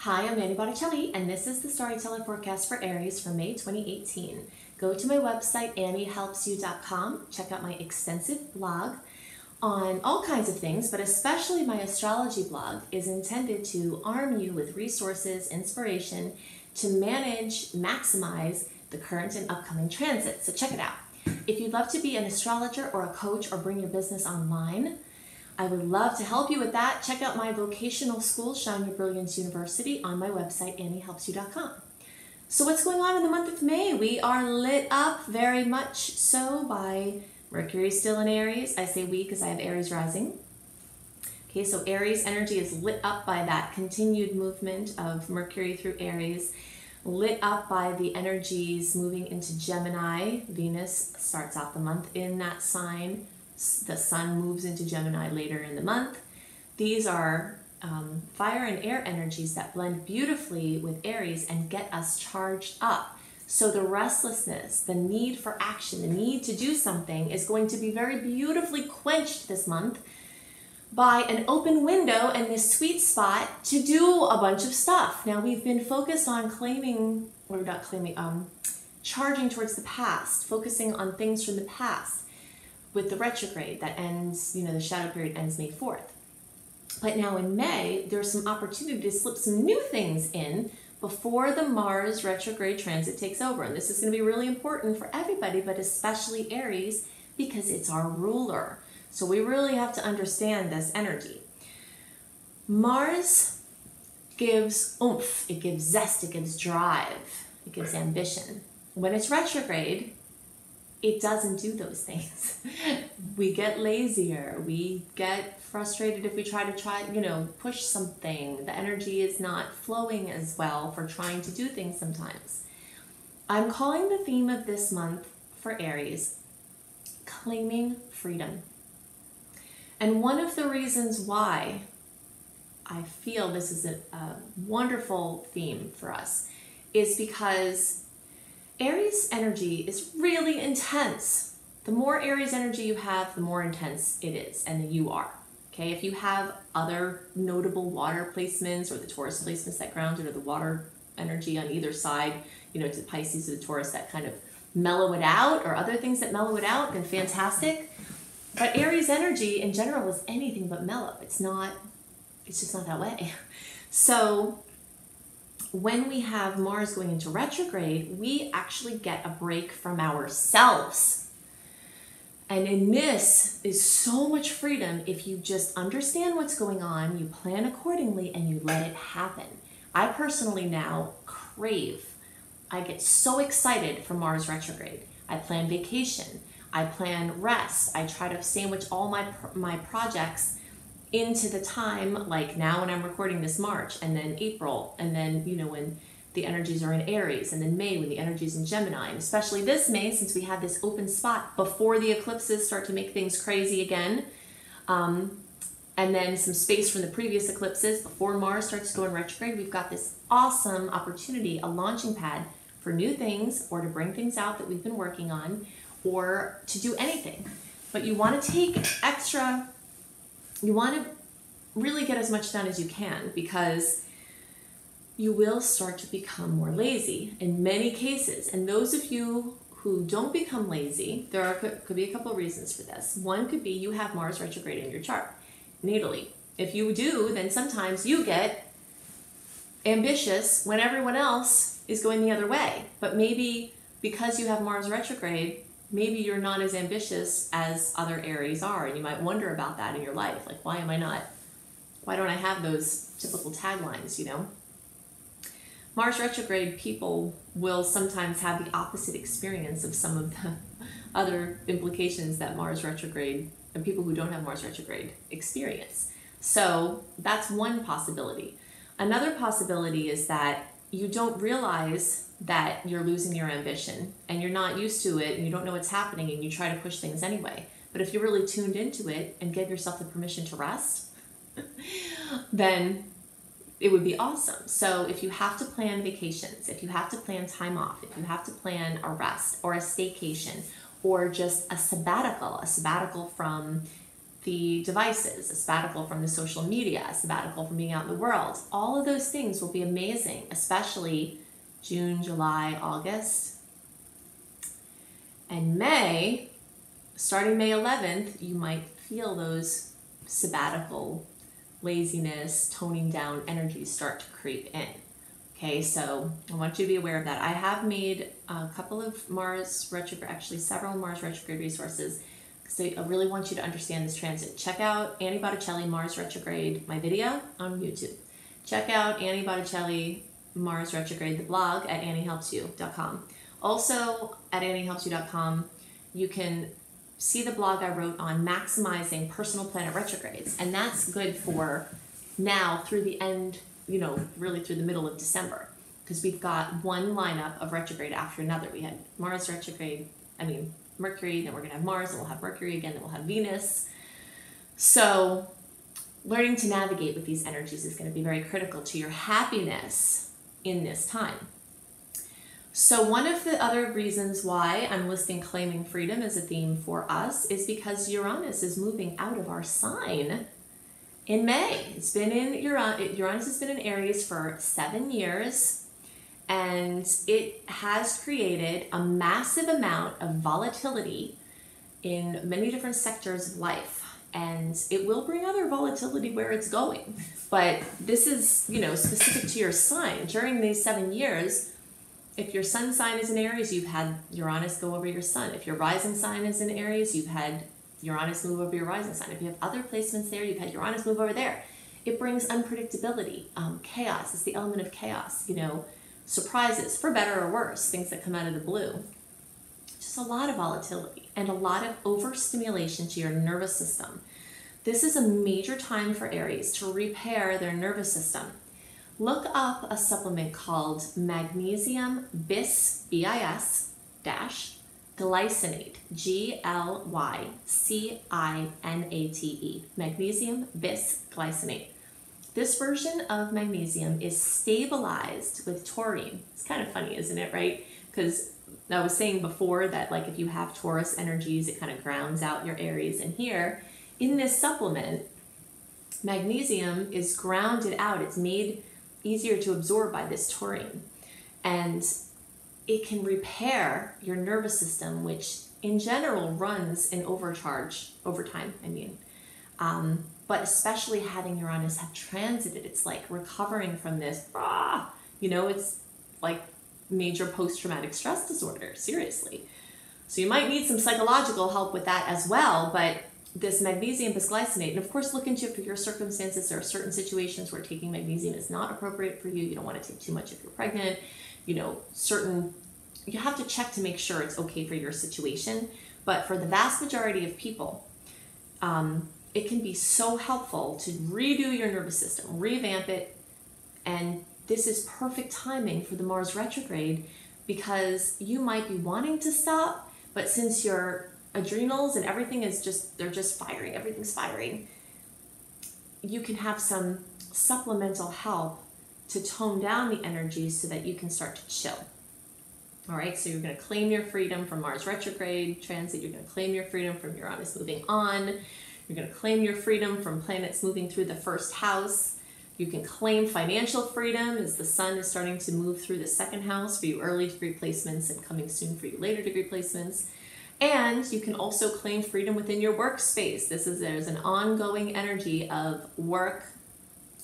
Hi, I'm Botticelli, and this is the Storyteller Forecast for Aries for May 2018. Go to my website, AnnieHelpsYou.com. Check out my extensive blog on all kinds of things, but especially my astrology blog is intended to arm you with resources, inspiration to manage, maximize the current and upcoming transits. So check it out. If you'd love to be an astrologer or a coach or bring your business online, I would love to help you with that. Check out my vocational school, Shine Your Brilliance University, on my website, AnnieHelpsYou.com. So what's going on in the month of May? We are lit up very much so by Mercury still in Aries. I say we because I have Aries rising. Okay, so Aries energy is lit up by that continued movement of Mercury through Aries, lit up by the energies moving into Gemini. Venus starts out the month in that sign. The sun moves into Gemini later in the month. These are fire and air energies that blend beautifully with Aries and get us charged up. So the restlessness, the need for action, the need to do something is going to be very beautifully quenched this month by an open window and this sweet spot to do a bunch of stuff. Now we've been focused on charging towards the past, focusing on things from the past, with the retrograde that ends, the shadow period ends May 4th. But now in May, there's some opportunity to slip some new things in before the Mars retrograde transit takes over. And this is going to be really important for everybody, but especially Aries, because it's our ruler. So we really have to understand this energy. Mars gives oomph, it gives zest, it gives drive, it gives ambition. When it's retrograde, it doesn't do those things. We get lazier. We get frustrated if we try to push something. The energy is not flowing as well for trying to do things sometimes. I'm calling the theme of this month for Aries, claiming freedom. And one of the reasons why I feel this is a wonderful theme for us is because Aries energy is really intense. The more Aries energy you have, the more intense it is, and you are. Okay, if you have other notable water placements or the Taurus placements that ground it, or the water energy on either side, to Pisces or the Taurus that kind of mellow it out, or other things that mellow it out, then fantastic. But Aries energy in general is anything but mellow. It's just not that way. So when we have Mars going into retrograde, we actually get a break from ourselves. And in this is so much freedom if you just understand what's going on, you plan accordingly, and you let it happen. I personally now crave. I get so excited for Mars retrograde. I plan vacation. I plan rest. I try to sandwich all my projects into the time, like now when I'm recording this, March, and then April, and then when the energies are in Aries, and then May when the energies in Gemini, and especially this May since we have this open spot before the eclipses start to make things crazy again, and then some space from the previous eclipses before Mars starts to go in retrograde. We've got this awesome opportunity, a launching pad for new things, or to bring things out that we've been working on, or to do anything. But you want to take extra. You want to really get as much done as you can, because you will start to become more lazy in many cases. And those of you who don't become lazy, could be a couple of reasons for this. One could be you have Mars retrograde in your chart, natally. If you do, then sometimes you get ambitious when everyone else is going the other way. But maybe because you have Mars retrograde, maybe you're not as ambitious as other Aries are, and you might wonder about that in your life. Like, why don't I have those typical taglines, Mars retrograde people will sometimes have the opposite experience of some of the other implications that Mars retrograde and people who don't have Mars retrograde experience. So that's one possibility. Another possibility is that you don't realize that you're losing your ambition and you're not used to it and you don't know what's happening and you try to push things anyway. But if you're really tuned into it and give yourself the permission to rest, then it would be awesome. So if you have to plan vacations, if you have to plan time off, if you have to plan a rest or a staycation or just a sabbatical from the devices, a sabbatical from the social media, a sabbatical from being out in the world. All of those things will be amazing, especially June, July, August. And May, starting May 11th, you might feel those sabbatical, laziness, toning down energies start to creep in. Okay, so I want you to be aware of that. I have made a couple of Mars retrograde, actually several Mars retrograde resources, because I really want you to understand this transit. Check out Annie Botticelli Mars retrograde, my video on YouTube. Check out Annie Botticelli Mars retrograde, the blog at anniehelpsyou.com. Also at anniehelpsyou.com, you can see the blog I wrote on maximizing personal planet retrogrades, and that's good for now through the end, you know, really through the middle of December, because we've got one lineup of retrograde after another. We had Mars retrograde, Mercury, then we're going to have Mars, then we'll have Mercury again, then we'll have Venus. So learning to navigate with these energies is going to be very critical to your happiness in this time. So one of the other reasons why I'm listing claiming freedom as a theme for us is because Uranus is moving out of our sign in May. It's been in Uranus has been in Aries for 7 years, and it has created a massive amount of volatility in many different sectors of life. And it will bring other volatility where it's going. But this is, you know, specific to your sign. During these 7 years, if your sun sign is in Aries, you've had Uranus go over your sun. If your rising sign is in Aries, you've had Uranus move over your rising sign. If you have other placements there, you've had Uranus move over there. It brings unpredictability, chaos. It's the element of chaos, you know, surprises, for better or worse, things that come out of the blue. Just a lot of volatility and a lot of overstimulation to your nervous system. This is a major time for Aries to repair their nervous system. Look up a supplement called magnesium bis, B-I-S, dash, glycinate, G-L-Y-C-I-N-A-T-E, magnesium bis glycinate. This version of magnesium is stabilized with taurine. It's kind of funny, isn't it, right? Because I was saying before that, like, if you have Taurus energies, it kind of grounds out your Aries. And here, in this supplement, magnesium is grounded out. It's made easier to absorb by this taurine. And it can repair your nervous system, which in general runs in overtime, but especially having Uranus have transited, it's like recovering from this, you know, it's like major post-traumatic stress disorder, seriously. So you might need some psychological help with that as well, but this magnesium bisglycinate, and of course look into it for your circumstances. There are certain situations where taking magnesium is not appropriate for you. You don't want to take too much if you're pregnant, you know, you have to check to make sure it's okay for your situation. But for the vast majority of people, it can be so helpful to redo your nervous system, revamp it, and this is perfect timing for the Mars retrograde, because you might be wanting to stop, but since your adrenals and everything is they're just firing, everything's firing, you can have some supplemental help to tone down the energies so that you can start to chill. All right, so you're going to claim your freedom from Mars retrograde transit. You're going to claim your freedom from Uranus moving on. You're going to claim your freedom from planets moving through the first house. You can claim financial freedom as the sun is starting to move through the second house for you early degree placements and coming soon for you later degree placements. And you can also claim freedom within your workspace. There's an ongoing energy of work,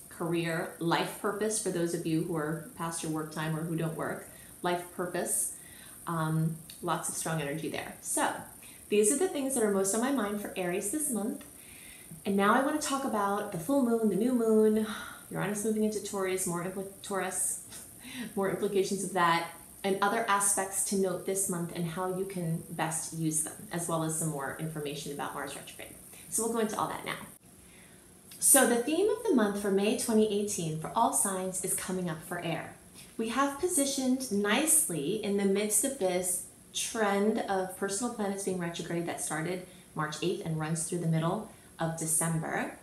career, life purpose for those of you who are past your work time or who don't work. Life purpose, lots of strong energy there. So these are the things that are most on my mind for Aries this month. And now I want to talk about the full moon, the new moon, Uranus moving into Taurus, more implications of that, and other aspects to note this month and how you can best use them, as well as some more information about Mars retrograde. So we'll go into all that now. So the theme of the month for May 2018 for all signs is coming up for air. We have positioned nicely in the midst of this trend of personal planets being retrograde that started March 8th and runs through the middle of December.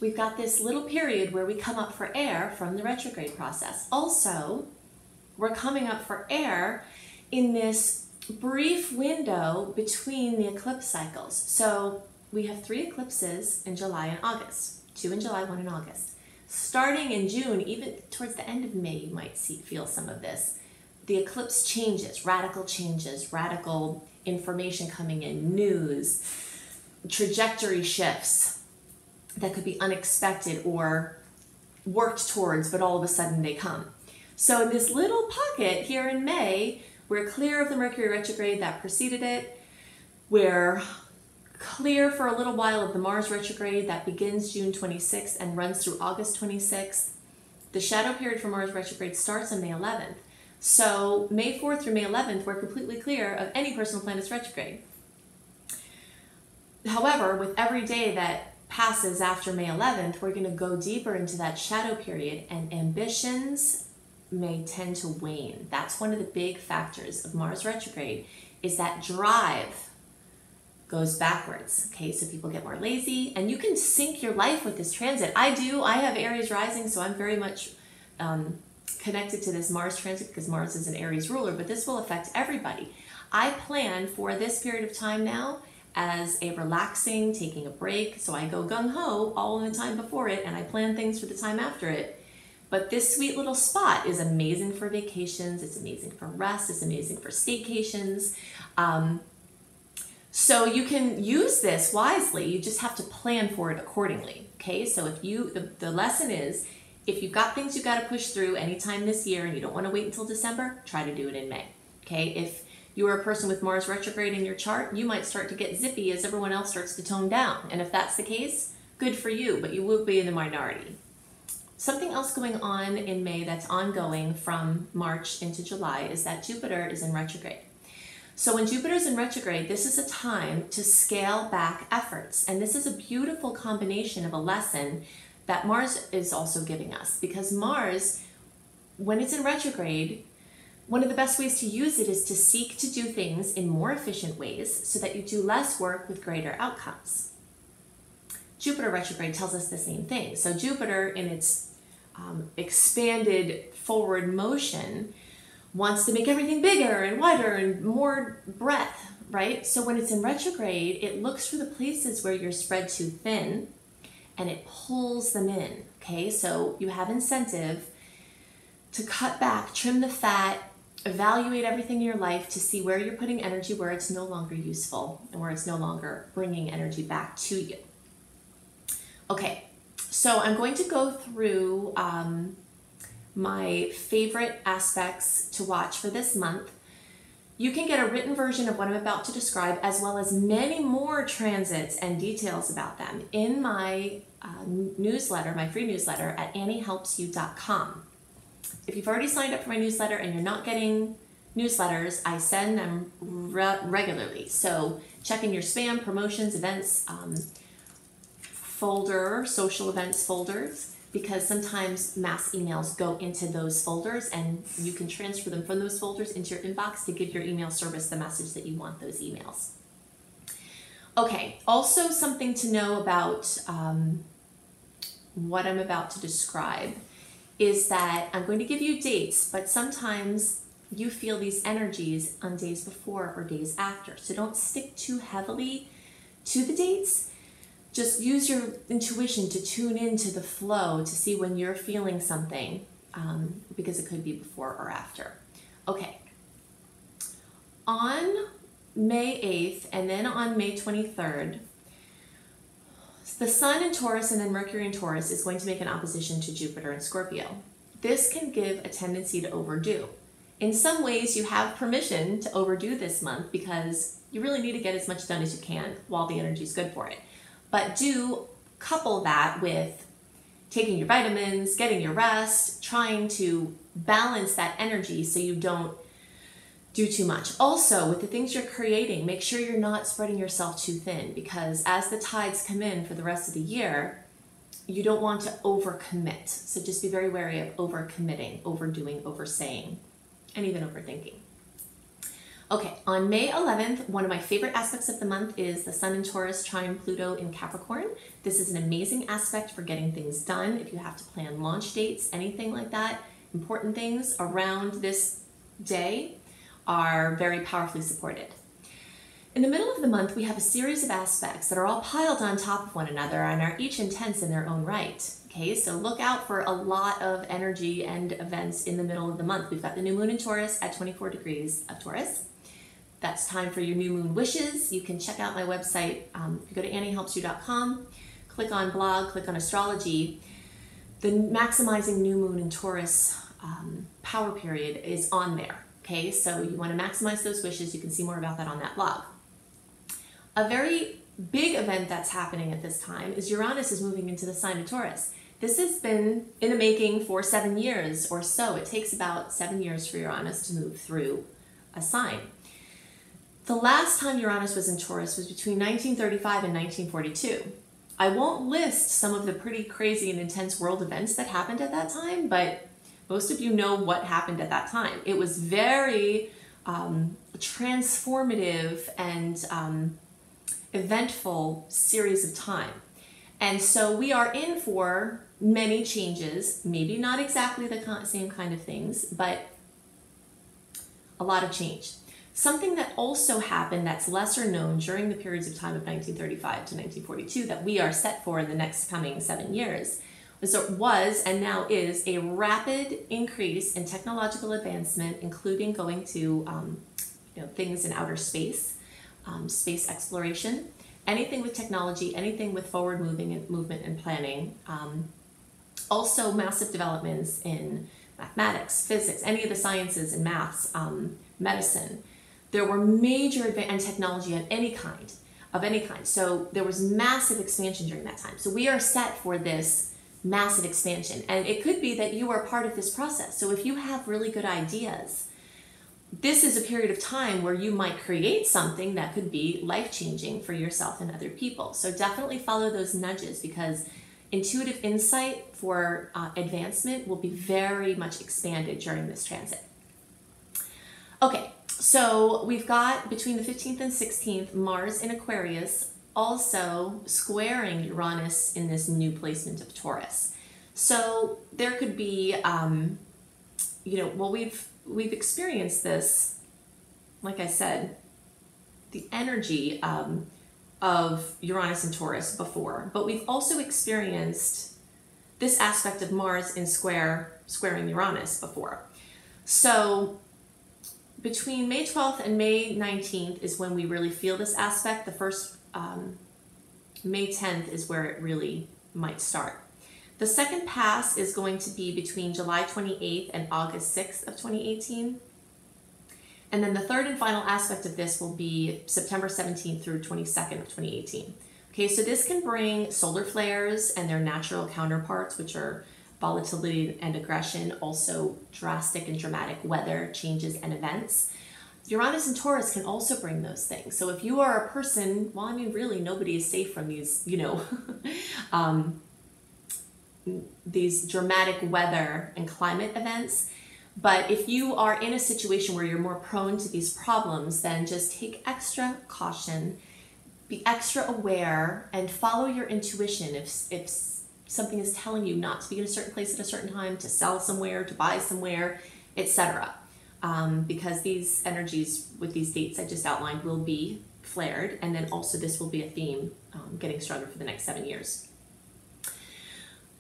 We've got this little period where we come up for air from the retrograde process. Also, we're coming up for air in this brief window between the eclipse cycles. So we have 3 eclipses in July and August. 2 in July, 1 in August. Starting in June, even towards the end of May, you might feel some of this. The eclipse changes, radical information coming in, news, trajectory shifts that could be unexpected or worked towards, but all of a sudden they come. So in this little pocket here in May, we're clear of the Mercury retrograde that preceded it. We're clear for a little while of the Mars retrograde that begins June 26th and runs through August 26th. The shadow period for Mars retrograde starts on May 11th. So May 4th through May 11th, we're completely clear of any personal planets retrograde. However, with every day that passes after May 11th, we're going to go deeper into that shadow period, and ambitions may tend to wane. That's one of the big factors of Mars retrograde, is that drive goes backwards. Okay, so people get more lazy, and you can sync your life with this transit. I have Aries rising, so I'm very much connected to this Mars transit because Mars is an Aries ruler, but this will affect everybody. I plan for this period of time now as a relaxing, taking a break. So I go gung-ho all in the time before it, and I plan things for the time after it. But this sweet little spot is amazing for vacations. It's amazing for rest. It's amazing for staycations. So you can use this wisely. You just have to plan for it accordingly. Okay, so if the lesson is, if you've got things you've got to push through anytime this year and you don't want to wait until December, try to do it in May. Okay, if you're a person with Mars retrograde in your chart, you might start to get zippy as everyone else starts to tone down. And if that's the case, good for you, but you will be in the minority. Something else going on in May that's ongoing from March into July is that Jupiter is in retrograde. So when Jupiter is in retrograde, this is a time to scale back efforts. And this is a beautiful combination of a lesson that Mars is also giving us, because Mars, when it's in retrograde, one of the best ways to use it is to seek to do things in more efficient ways so that you do less work with greater outcomes. Jupiter retrograde tells us the same thing. So Jupiter, in its expanded forward motion, wants to make everything bigger and wider and more breadth, right? So when it's in retrograde, it looks for the places where you're spread too thin and it pulls them in, okay? So you have incentive to cut back, trim the fat, evaluate everything in your life to see where you're putting energy, where it's no longer useful and where it's no longer bringing energy back to you. Okay, so I'm going to go through my favorite aspects to watch for this month. You can get a written version of what I'm about to describe, as well as many more transits and details about them in my newsletter, my free newsletter at anniehelpsyou.com. If you've already signed up for my newsletter and you're not getting newsletters, I send them regularly. So check in your spam, promotions, events, folder, social events folders, because sometimes mass emails go into those folders and you can transfer them from those folders into your inbox to give your email service the message that you want those emails. Okay, also something to know about what I'm about to describe is that I'm going to give you dates, but sometimes you feel these energies on days before or days after. So don't stick too heavily to the dates. Just use your intuition to tune into the flow to see when you're feeling something, because it could be before or after. Okay. On May 8th and then on May 23rd, the Sun in Taurus and then Mercury in Taurus is going to make an opposition to Jupiter in Scorpio. This can give a tendency to overdo. In some ways, you have permission to overdo this month because you really need to get as much done as you can while the energy is good for it. But do couple that with taking your vitamins, getting your rest, trying to balance that energy so you don't do too much. Also, with the things you're creating, make sure you're not spreading yourself too thin, because as the tides come in for the rest of the year, you don't want to overcommit. So just be very wary of overcommitting, overdoing, oversaying, and even overthinking. Okay, on May 11th, one of my favorite aspects of the month is the Sun in Taurus trine Pluto in Capricorn. This is an amazing aspect for getting things done. If you have to plan launch dates, anything like that, important things around this day are very powerfully supported. In the middle of the month, we have a series of aspects that are all piled on top of one another and are each intense in their own right. Okay, so look out for a lot of energy and events in the middle of the month. We've got the new moon in Taurus at 24 degrees of Taurus. That's time for your new moon wishes. You can check out my website. If you go to anniehelpsyou.com, click on blog, click on astrology. The maximizing new moon in Taurus power period is on there. Okay, so you want to maximize those wishes. You can see more about that on that blog. A very big event that's happening at this time is Uranus is moving into the sign of Taurus. This has been in the making for 7 years or so. It takes about 7 years for Uranus to move through a sign. The last time Uranus was in Taurus was between 1935 and 1942. I won't list some of the pretty crazy and intense world events that happened at that time, but most of you know what happened at that time. It was very transformative and eventful series of time. And so we are in for many changes, maybe not exactly the same kind of things, but a lot of change. Something that also happened that's lesser known during the periods of time of 1935 to 1942 that we are set for in the next coming 7 years was and now is a rapid increase in technological advancement, including going to things in outer space. Space exploration, anything with technology, anything with forward movement and planning. Also massive developments in mathematics, physics, any of the sciences and maths, medicine. There were major and technology of any kind. So there was massive expansion during that time. So we are set for this massive expansion. And it could be that you are part of this process. So if you have really good ideas, this is a period of time where you might create something that could be life-changing for yourself and other people. So definitely follow those nudges, because intuitive insight for advancement will be very much expanded during this transit. Okay, so we've got between the 15th and 16th, Mars in Aquarius, also squaring Uranus in this new placement of Taurus. So there could be, we've experienced this, like I said, the energy of Uranus and Taurus before, but we've also experienced this aspect of Mars in squaring Uranus before. So between May 12th and May 19th is when we really feel this aspect. The first May 10th is where it really might start. The second pass is going to be between July 28th and August 6th of 2018. And then the third and final aspect of this will be September 17th through 22nd of 2018. Okay, so this can bring solar flares and their natural counterparts, which are volatility and aggression, also drastic and dramatic weather changes and events. Uranus and Taurus can also bring those things. So if you are a person, well, I mean, really nobody is safe from these, these dramatic weather and climate events. But if you are in a situation where you're more prone to these problems, then just take extra caution, be extra aware, and follow your intuition. If something is telling you not to be in a certain place at a certain time, to sell somewhere, to buy somewhere, etc. Because these energies with these dates I just outlined will be flared, and then also this will be a theme getting stronger for the next 7 years.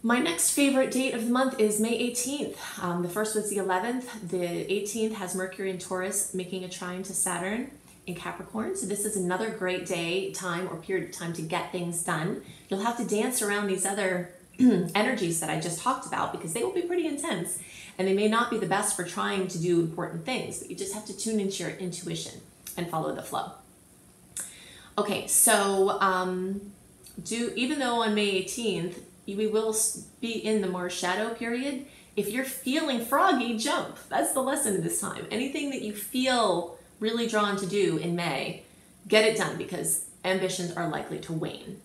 My next favorite date of the month is May 18th. The first was the 11th. The 18th has Mercury in Taurus making a trine to Saturn in Capricorn. So this is another great day, time, or period of time to get things done. You'll have to dance around these other energies that I just talked about, because they will be pretty intense and they may not be the best for trying to do important things, but you just have to tune into your intuition and follow the flow. Okay, so even though on May 18th, we will be in the Mars shadow period, if you're feeling froggy, jump. That's the lesson this time. Anything that you feel really drawn to do in May, get it done, because ambitions are likely to wane.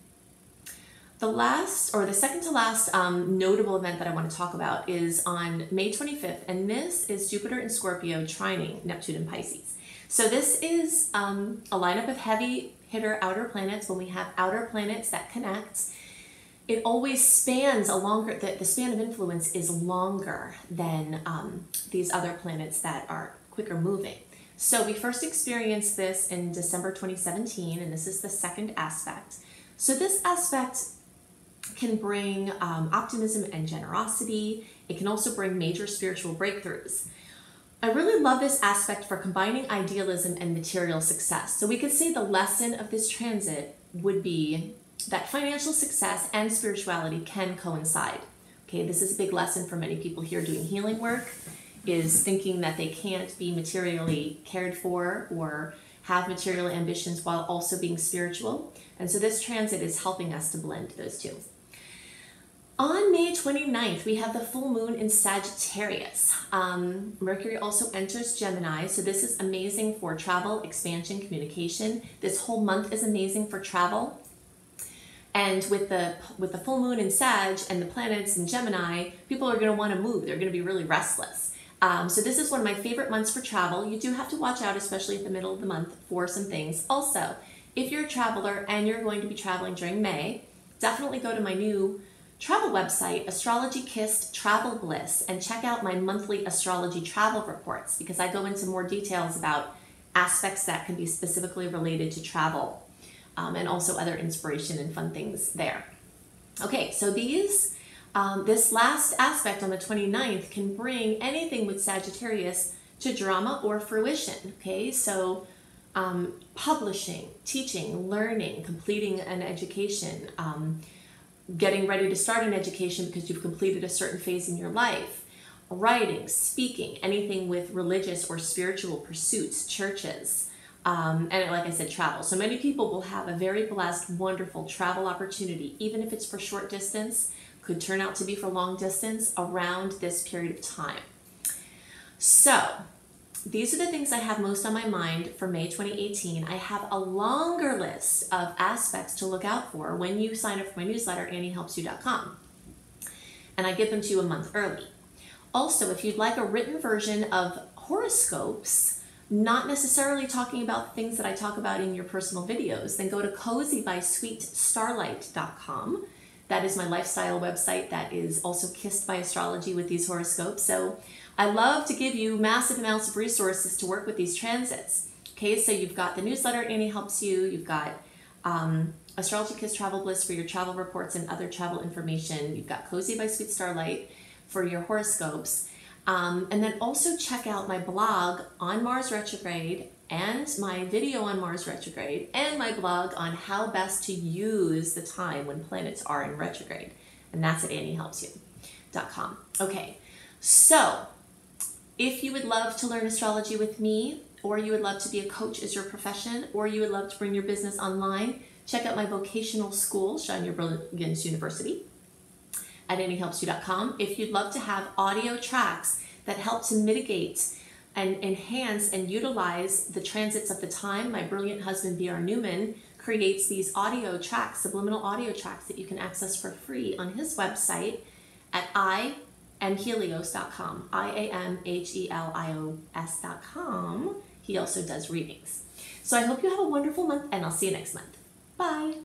The second to last notable event that I want to talk about is on May 25th, and this is Jupiter in Scorpio trining Neptune in Pisces. So this is a lineup of heavy hitter outer planets. When we have outer planets that connect, it always spans a longer, the span of influence is longer than these other planets that are quicker moving. So we first experienced this in December 2017, and this is the second aspect. So this aspect can bring optimism and generosity. It can also bring major spiritual breakthroughs. I really love this aspect for combining idealism and material success. So we could say the lesson of this transit would be that financial success and spirituality can coincide. Okay, this is a big lesson for many people here doing healing work, is thinking that they can't be materially cared for or have material ambitions while also being spiritual. And so this transit is helping us to blend those two. On May 29th, we have the full moon in Sagittarius. Mercury also enters Gemini, so this is amazing for travel, expansion, communication. This whole month is amazing for travel. And with the full moon in Sag and the planets in Gemini, people are going to want to move. They're going to be really restless. So this is one of my favorite months for travel. You do have to watch out, especially at the middle of the month, for some things. Also, if you're a traveler and you're going to be traveling during May, definitely go to my new travel website, Astrology Kissed Travel Bliss, and check out my monthly astrology travel reports, because I go into more details about aspects that can be specifically related to travel, and also other inspiration and fun things there. Okay, so this last aspect on the 29th can bring anything with Sagittarius to drama or fruition. Okay, so publishing, teaching, learning, completing an education, getting ready to start an education because you've completed a certain phase in your life, writing, speaking, anything with religious or spiritual pursuits, churches, and like I said, travel. So many people will have a very blessed, wonderful travel opportunity, even if it's for short distance, could turn out to be for long distance around this period of time. So these are the things I have most on my mind for May 2018. I have a longer list of aspects to look out for when you sign up for my newsletter, AnnieHelpsYou.com. And I give them to you a month early. Also, if you'd like a written version of horoscopes, not necessarily talking about things that I talk about in your personal videos, then go to CozyBySweetStarlight.com. That is my lifestyle website that is also kissed by astrology with these horoscopes. So I love to give you massive amounts of resources to work with these transits. Okay, so you've got the newsletter, Annie Helps You. You've got Astrology Kiss Travel Bliss for your travel reports and other travel information. You've got Cozy by Sweet Starlight for your horoscopes. And then also check out my blog on Mars retrograde and my video on Mars retrograde and my blog on how best to use the time when planets are in retrograde. And that's at AnnieHelpsYou.com. Okay, so if you would love to learn astrology with me, or you would love to be a coach as your profession, or you would love to bring your business online, check out my vocational school, Shine Your Brilliance University, at AnnieHelpsYou.com. If you'd love to have audio tracks that help to mitigate and enhance and utilize the transits of the time, my brilliant husband, B.R. Newman, creates these audio tracks, subliminal audio tracks that you can access for free on his website at IamHelios.com, IamHelios.com. He also does readings. So I hope you have a wonderful month, and I'll see you next month. Bye.